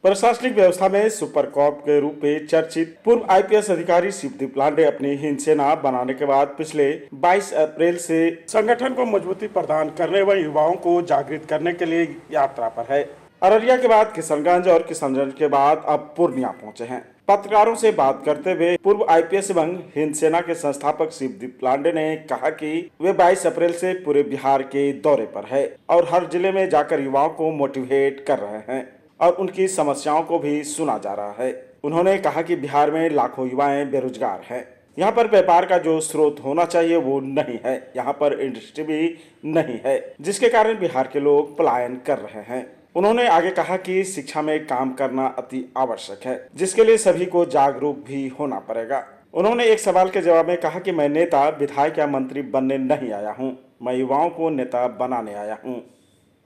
प्रशासनिक व्यवस्था में सुपर कॉप के रूप में चर्चित पूर्व आईपीएस अधिकारी शिवदीप लांडे अपनी हिंद बनाने के बाद पिछले 22 अप्रैल से संगठन को मजबूती प्रदान करने व युवाओं को जागृत करने के लिए यात्रा पर है। अररिया के बाद किशनगंज और किशनगंज के बाद अब पूर्णिया पहुंचे हैं। पत्रकारों से बात करते हुए पूर्व आईपीएस एवं हिंद सेना के संस्थापक शिवदीप लांडे ने कहा कि वे 22 अप्रैल से पूरे बिहार के दौरे पर है और हर जिले में जाकर युवाओं को मोटिवेट कर रहे हैं और उनकी समस्याओं को भी सुना जा रहा है। उन्होंने कहा कि बिहार में लाखों युवाएं बेरोजगार हैं। यहाँ पर व्यापार का जो स्रोत होना चाहिए वो नहीं है, यहाँ पर इंडस्ट्री भी नहीं है, जिसके कारण बिहार के लोग पलायन कर रहे हैं। उन्होंने आगे कहा कि शिक्षा में काम करना अति आवश्यक है, जिसके लिए सभी को जागरूक भी होना पड़ेगा। उन्होंने एक सवाल के जवाब में कहा कि मैं नेता, विधायक या मंत्री बनने नहीं आया हूँ, मैं युवाओं को नेता बनाने आया हूँ।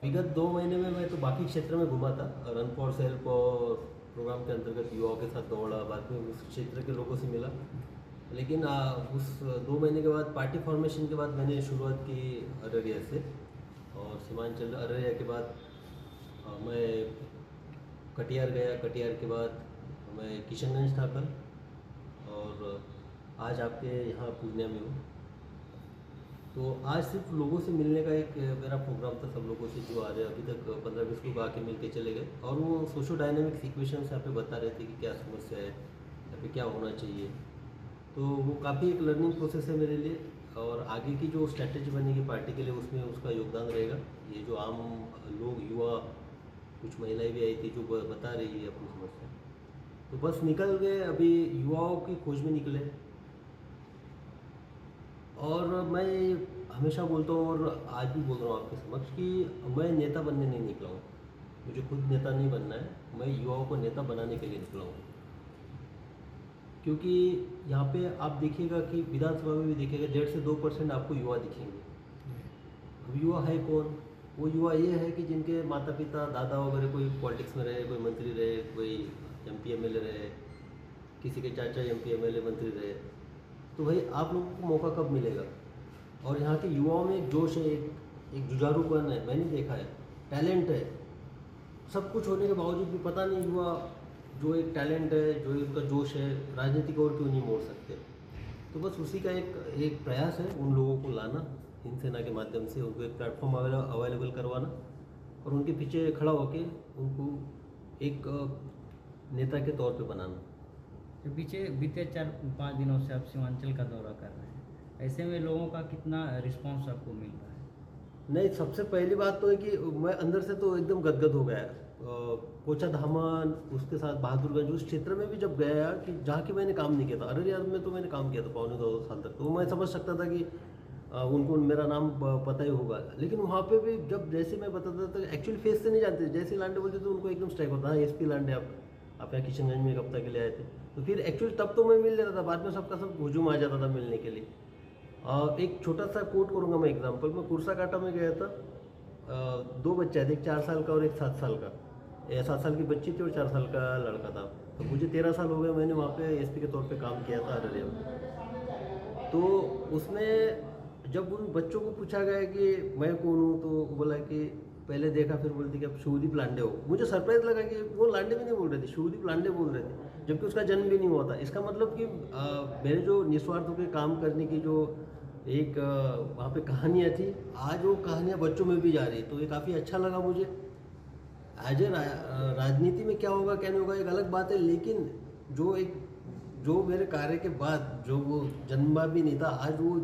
विगत 2 महीने में मैं तो बाकी क्षेत्र में घूमा था। रन फॉर सेल्फ और प्रोग्राम के अंतर्गत युवाओं के साथ दौड़ा, बाद में उस क्षेत्र के लोगों से मिला। लेकिन उस 2 महीने के बाद पार्टी फॉर्मेशन के बाद मैंने शुरुआत की अररिया से, और सीमांचल अररिया के बाद मैं कटिहार गया। कटिहार के बाद मैं किशनगंज था कल, और आज आपके यहाँ पूर्णिया में हूँ। तो आज सिर्फ लोगों से मिलने का एक मेरा प्रोग्राम था, सब लोगों से जो आ रहे हैं। अभी तक 15-20 लोग आके मिल के चले गए, और वो सोशो डायनेमिक्स इक्वेशंस यहाँ पे बता रहे थे कि क्या समस्या है, यहाँ पे क्या होना चाहिए। तो वो काफ़ी एक लर्निंग प्रोसेस है मेरे लिए, और आगे की जो स्ट्रैटेजी बनेगी पार्टी के लिए उसमें उसका योगदान रहेगा। ये जो आम लोग, युवा, कुछ महिलाएं भी आई थी जो बता रही है अपनी समस्या, तो बस निकल गए। अभी युवाओं की खोज में निकले, और मैं हमेशा बोलता हूँ और आज भी बोल रहा हूँ आपके समक्ष कि मैं नेता बनने नहीं निकला हूँ। मुझे खुद नेता नहीं बनना है, मैं युवाओं को नेता बनाने के लिए निकला हूँ। क्योंकि यहाँ पे आप देखिएगा कि विधानसभा में भी देखिएगा 1.5 से 2% आपको युवा दिखेंगे। अब युवा है कौन? वो युवा ये है कि जिनके माता पिता, दादा वगैरह कोई पॉलिटिक्स में रहे, कोई मंत्री रहे, कोई MP MLA रहे, किसी के चाचा MP MLA मंत्री रहे। तो भाई आप लोगों को मौका कब मिलेगा? और यहाँ के युवाओं में एक जोश है, एक जुझारूपन है, मैंने देखा है, टैलेंट है। सब कुछ होने के बावजूद भी पता नहीं युवा जो एक टैलेंट है, जो उनका जोश है, राजनीतिक और क्यों नहीं मोड़ सकते। तो बस उसी का एक प्रयास है उन लोगों को लाना, हिंद सेना के माध्यम से उनको एक प्लेटफॉर्म अवेलेबल करवाना, और उनके पीछे खड़ा होकर उनको एक नेता के तौर पे बनाना। तो बीते 4-5 दिनों से आप सीमांचल का दौरा कर रहे हैं, ऐसे में लोगों का कितना रिस्पांस आपको मिल रहा है? नहीं, सबसे पहली बात तो है कि मैं अंदर से तो एकदम गदगद हो गया। कोचा धामन, उसके साथ बहादुरगंज, उस क्षेत्र में भी जब गया कि जहाँ की मैंने काम नहीं किया था। अररिया में तो मैंने काम किया था 2.25 साल तक, तो मैं समझ सकता था कि उनको मेरा नाम पता ही होगा। लेकिन वहाँ पे भी जब जैसे मैं बताता था, एक्चुअली फेस से नहीं जानते, जैसे लांडे बोलते तो उनको एकदम स्ट्राइक होता, हाँ SP लांडे आप यहाँ किशनगंज में एक हफ्ता के लिए आए थे। तो फिर एक्चुअली तब तो मैं मिल लेता था, बाद में सबका सब हुजूम आ जाता था मिलने के लिए। एक छोटा सा कोट करूँगा मैं एग्जांपल। मैं कुर्साकांटा में गया था, 2 बच्चे थे, एक 4 साल का और एक 7 साल का। 7 साल की बच्ची थी और 4 साल का लड़का था। तो मुझे 13 साल हो गए, मैंने वहाँ पे SP के तौर पे काम किया था अररिया में। तो उसमें जब उन बच्चों को पूछा गया कि मैं कौन हूँ, तो बोला कि पहले देखा, फिर बोलती कि आप शिवदीप लांडे हो। मुझे सरप्राइज लगा कि वो लांडे भी नहीं बोल रहे थे, शिवदीप लांडे बोल रहे थे, जबकि उसका जन्म भी नहीं हुआ था। इसका मतलब कि मेरे जो निस्वार्थ होकर काम करने की जो एक वहाँ पे कहानियाँ थी, आज वो कहानियाँ बच्चों में भी जा रही है। तो ये काफ़ी अच्छा लगा मुझे। आज राजनीति में क्या होगा क्या नहीं होगा एक अलग बात है, लेकिन जो मेरे कार्य के बाद जो वो जन्मा भी नहीं था, आज वो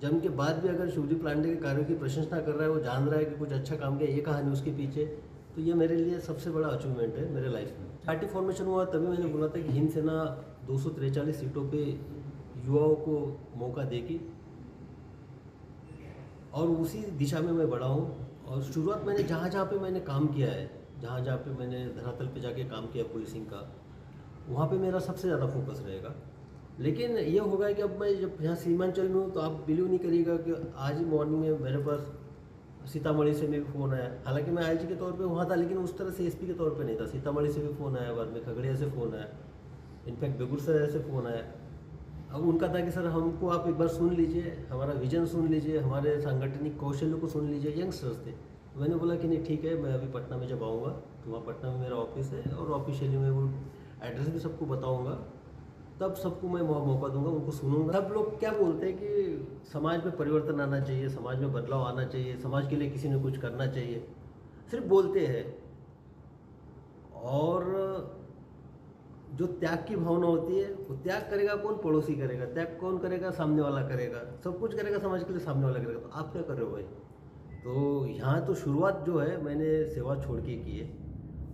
जन्म के बाद भी अगर शिवदीप लांडे के कार्यों की प्रशंसा कर रहा है, वो जान रहा है कि कुछ अच्छा काम किया, ये कहानी उसके पीछे, तो ये मेरे लिए सबसे बड़ा अचीवमेंट है मेरे लाइफ में। पार्टी फॉर्मेशन हुआ तभी मैंने बोला था कि हिंद सेना 243 सीटों पे युवाओं को मौका देगी, और उसी दिशा में मैं बढ़ा हूँ। और शुरुआत मैंने जहाँ पे मैंने काम किया है, जहाँ पे मैंने धरातल पे जाके काम किया पुलिसिंग का, वहाँ पे मेरा सबसे ज़्यादा फोकस रहेगा। लेकिन ये होगा कि अब मैं जब यहाँ सीमांचल में हूँ, तो आप बिलीव नहीं करिएगा कि आज ही मॉर्निंग में मेरे पास सीतामढ़ी से भी फ़ोन आया। हालांकि मैं IG के तौर पे वहाँ था, लेकिन उस तरह से SP के तौर पे नहीं था। सीतामढ़ी से भी फ़ोन आया, बाद में खगड़िया से फ़ोन आया, इनफैक्ट बेगूसराय से फ़ोन आया। अब उनका था कि सर हमको आप एक बार सुन लीजिए, हमारा विजन सुन लीजिए, हमारे सांगठनिक कौशल्य को सुन लीजिए। यंगस्टर्स थे। मैंने बोला कि नहीं ठीक है, मैं अभी पटना में जब आऊँगा तो वहाँ पटना में मेरा ऑफिस है और ऑफिशियली मैं वो एड्रेस भी सबको बताऊंगा, तब सबको मैं मौका दूंगा, उनको सुनूंगा। सब लोग क्या बोलते हैं कि समाज में परिवर्तन आना चाहिए, समाज में बदलाव आना चाहिए, समाज के लिए किसी ने कुछ करना चाहिए, सिर्फ बोलते हैं। और जो त्याग की भावना होती है, वो त्याग करेगा कौन? पड़ोसी करेगा। त्याग कौन करेगा? सामने वाला करेगा। सब कुछ करेगा समाज के लिए, सामने वाला करेगा। तो आप क्या कर रहे हो भाई? तो यहाँ तो शुरुआत जो है मैंने सेवा छोड़ के की है।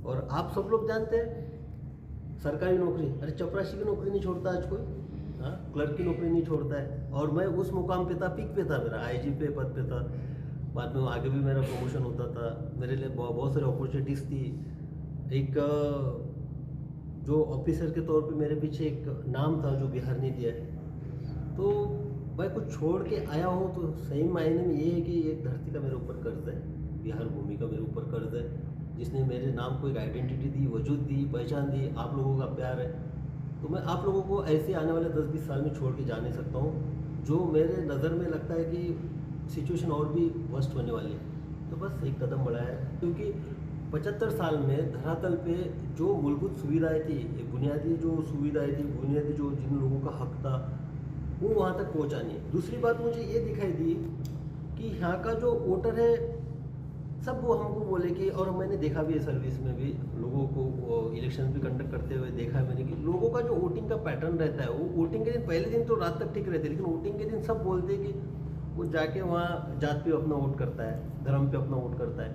और आप सब लोग जानते हैं सरकारी नौकरी, अरे चपरासी की नौकरी नहीं छोड़ता आज कोई, हाँ, क्लर्क की नौकरी नहीं छोड़ता है। और मैं उस मुकाम पे था, पीक पे था, मेरा आईजी पे पद पे था। बाद में आगे भी मेरा प्रमोशन होता था, मेरे लिए बहुत सारी अपॉर्चुनिटीज़ थी। एक जो ऑफिसर के तौर पे मेरे पीछे एक नाम था जो बिहार ने दिया है। तो मैं कुछ छोड़ के आया हूँ तो सही मायने में ये है कि एक धरती का मेरे ऊपर कर्ज है, बिहार भूमि का मेरे ऊपर कर्ज है, जिसने मेरे नाम को एक आइडेंटिटी दी, वजूद दी, पहचान दी। आप लोगों का प्यार है, तो मैं आप लोगों को ऐसे आने वाले 10-20 साल में छोड़ के जा नहीं सकता हूँ। जो मेरे नज़र में लगता है कि सिचुएशन और भी वर्स्ट होने वाली है, तो बस एक कदम बढ़ाया है। क्योंकि 75 साल में धरातल पे जो मूलभूत सुविधाएं थी, बुनियादी जो सुविधाएं थी, बुनियादी जो जिन लोगों का हक था, वो वहाँ तक पहुँचा नहीं है। दूसरी बात मुझे ये दिखाई दी कि यहाँ का जो वोटर है सब वो हमको बोले कि, और मैंने देखा भी है सर्विस में भी लोगों को इलेक्शन भी कंडक्ट करते हुए देखा है मैंने, कि लोगों का जो वोटिंग का पैटर्न रहता है, वो वोटिंग के दिन पहले दिन तो रात तक ठीक रहते, लेकिन वोटिंग के दिन सब बोलते हैं कि वो जाके वहाँ जात पे अपना वोट करता है, धर्म पे अपना वोट करता है।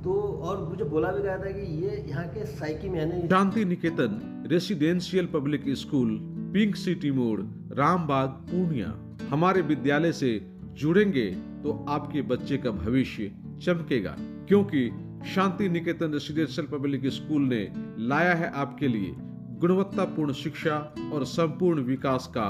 तो और मुझे बोला भी गया था कि ये यहाँ के साइकी में है। Shanti Niketan residential public school, pink city मोड़, रामबाग, पूर्णिया। हमारे विद्यालय से जुड़ेंगे तो आपके बच्चे का भविष्य चमकेगा, क्योंकि शांति निकेतन रेसिडेंशियल पब्लिक स्कूल ने लाया है आपके लिए गुणवत्तापूर्ण शिक्षा और संपूर्ण विकास का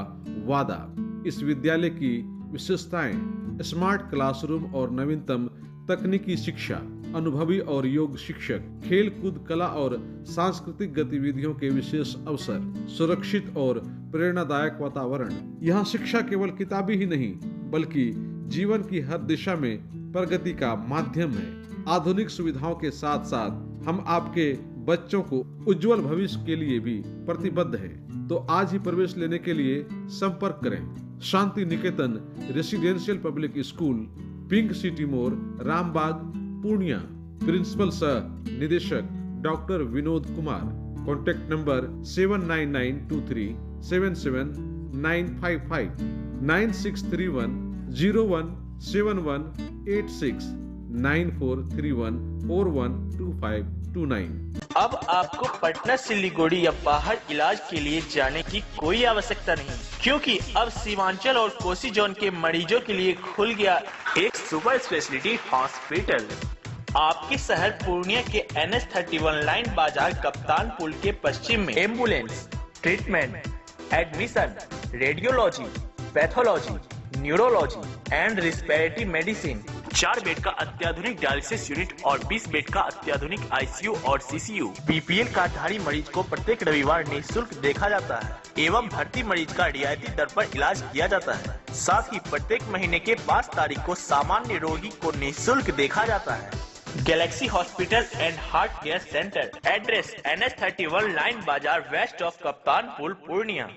वादा। इस विद्यालय की विशेषताएं स्मार्ट क्लासरूम और नवीनतम तकनीकी शिक्षा, अनुभवी और योग्य शिक्षक, खेल कूद, कला और सांस्कृतिक गतिविधियों के विशेष अवसर, सुरक्षित और प्रेरणादायक वातावरण। यहाँ शिक्षा केवल किताबी ही नहीं बल्कि जीवन की हर दिशा में प्रगति का माध्यम है। आधुनिक सुविधाओं के साथ साथ हम आपके बच्चों को उज्जवल भविष्य के लिए भी प्रतिबद्ध हैं। तो आज ही प्रवेश लेने के लिए संपर्क करें। Shanti Niketan residential public school, pink city मोड़, रामबाग, पूर्णिया। प्रिंसिपल सह निदेशक doctor Vinod Kumar. Contact number 79923 77955 9631 017186 9431 412529। अब आपको पटना, सिलीगुड़ी या बाहर इलाज के लिए जाने की कोई आवश्यकता नहीं, क्योंकि अब सीमांचल और कोसी जोन के मरीजों के लिए खुल गया एक सुपर स्पेशलिटी हॉस्पिटल। आपके शहर पूर्णिया के NH31 लाइन बाजार कप्तान पुल के पश्चिम में ambulance, treatment, admission, radiology, pathology, neurology and respiratory medicine, 4 bed का अत्याधुनिक डायलिसिस यूनिट और 20 बेड का अत्याधुनिक ICU और CCU। BPL कार्डधारी मरीज को प्रत्येक रविवार निःशुल्क देखा जाता है एवं भर्ती मरीज का रियायती दर पर इलाज किया जाता है। साथ ही प्रत्येक महीने के 5 तारीख को सामान्य रोगी को निःशुल्क देखा जाता है। Galaxy hospital and heart care centre, address NH31 line बाजार वेस्ट ऑफ कप्तान पुल, पूर्णिया।